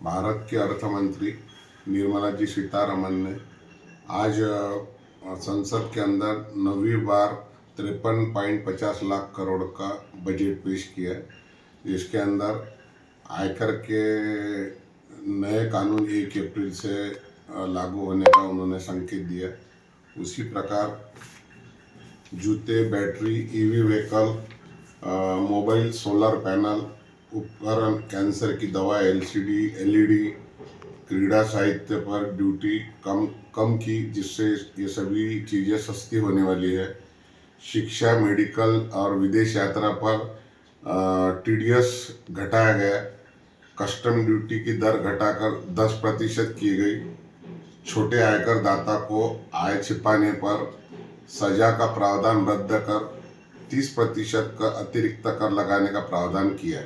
भारत के अर्थ मंत्री निर्मला जी सीतारमन ने आज संसद के अंदर 9वीं बार 53.50 लाख करोड़ का बजट पेश किया है। इसके अंदर आयकर के नए कानून 1 अप्रैल से लागू होने का उन्होंने संकेत दिया। उसी प्रकार जूते, battery, EV vehicle, mobile, solar panel, उपकरण, कैंसर की दवा, एलसीडी, एलईडी, क्रीड़ा साहित्य पर ड्यूटी कम की, जिससे ये सभी चीज़ें सस्ती होने वाली है। शिक्षा, मेडिकल और विदेश यात्रा पर टीडीएस घटाया गया। कस्टम ड्यूटी की दर घटाकर 10% की गई। छोटे आयकर दाता को आय छिपाने पर सजा का प्रावधान रद्द कर 30% का अतिरिक्त कर लगाने का प्रावधान किया।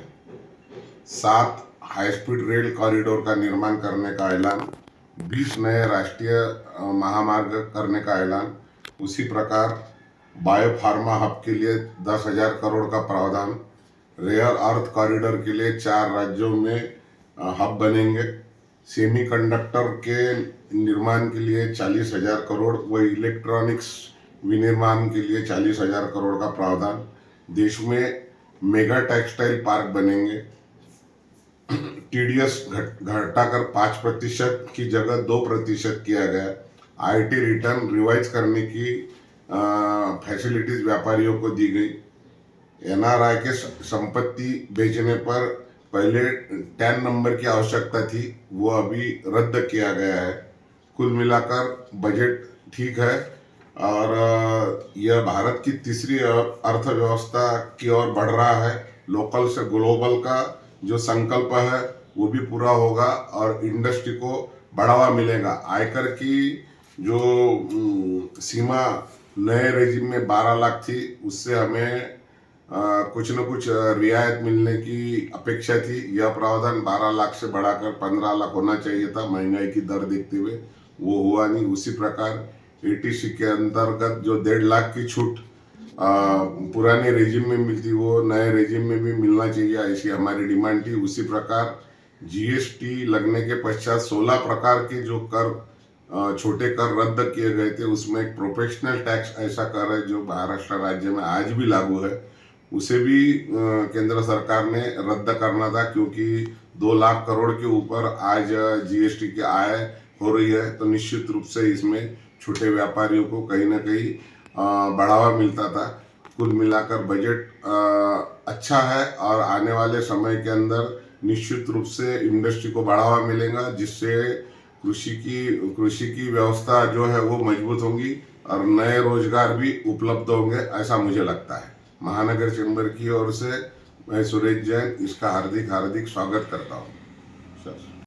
7 हाई स्पीड रेल कॉरिडोर का निर्माण करने का ऐलान। 20 नए राष्ट्रीय महामार्ग करने का ऐलान। उसी प्रकार बायोफार्मा हब के लिए 10,000 करोड़ का प्रावधान। रेयर अर्थ कॉरिडोर के लिए 4 राज्यों में हब बनेंगे। सेमीकंडक्टर के निर्माण के लिए 40,000 करोड़ व इलेक्ट्रॉनिक्स विनिर्माण के लिए 40,000 करोड़ का प्रावधान। देश में मेगा टेक्सटाइल पार्क बनेंगे। टीडीएस घटाकर 5% की जगह 2% किया गया। आईटी रिटर्न रिवाइज करने की फैसिलिटीज व्यापारियों को दी गई। एनआरआई के संपत्ति बेचने पर पहले 10 नंबर की आवश्यकता थी, वो अभी रद्द किया गया है। कुल मिलाकर बजट ठीक है और यह भारत की तीसरी अर्थव्यवस्था की ओर बढ़ रहा है। लोकल से ग्लोबल का जो संकल्प है वो भी पूरा होगा और इंडस्ट्री को बढ़ावा मिलेगा। आयकर की जो सीमा नए रेजिम में 12 लाख थी, उससे हमें कुछ न कुछ रियायत मिलने की अपेक्षा थी। यह प्रावधान 12 लाख से बढ़ाकर 15 लाख होना चाहिए था, महंगाई की दर देखते हुए। वो हुआ नहीं। उसी प्रकार एटीसी के अंतर्गत जो 1.5 लाख की छूट पुराने रेजिम में मिलती, वो नए रेजिम में भी मिलना चाहिए, ऐसी हमारी डिमांड थी। उसी प्रकार जीएसटी लगने के पश्चात 16 प्रकार के जो कर छोटे कर रद्द किए गए थे, उसमें एक प्रोफेशनल टैक्स ऐसा कर है जो महाराष्ट्र राज्य में आज भी लागू है, उसे भी केंद्र सरकार ने रद्द करना था, क्योंकि 2 लाख करोड़ के ऊपर आज जीएसटी की आय हो रही है। तो निश्चित रूप से इसमें छोटे व्यापारियों को कहीं ना कहीं बढ़ावा मिलता था। कुल मिलाकर बजट अच्छा है और आने वाले समय के अंदर निश्चित रूप से इंडस्ट्री को बढ़ावा मिलेगा, जिससे कृषि की व्यवस्था जो है वो मजबूत होंगी और नए रोजगार भी उपलब्ध होंगे, ऐसा मुझे लगता है। महानगर चैम्बर की ओर से मैं सुरेश जैन इसका हार्दिक स्वागत करता हूँ।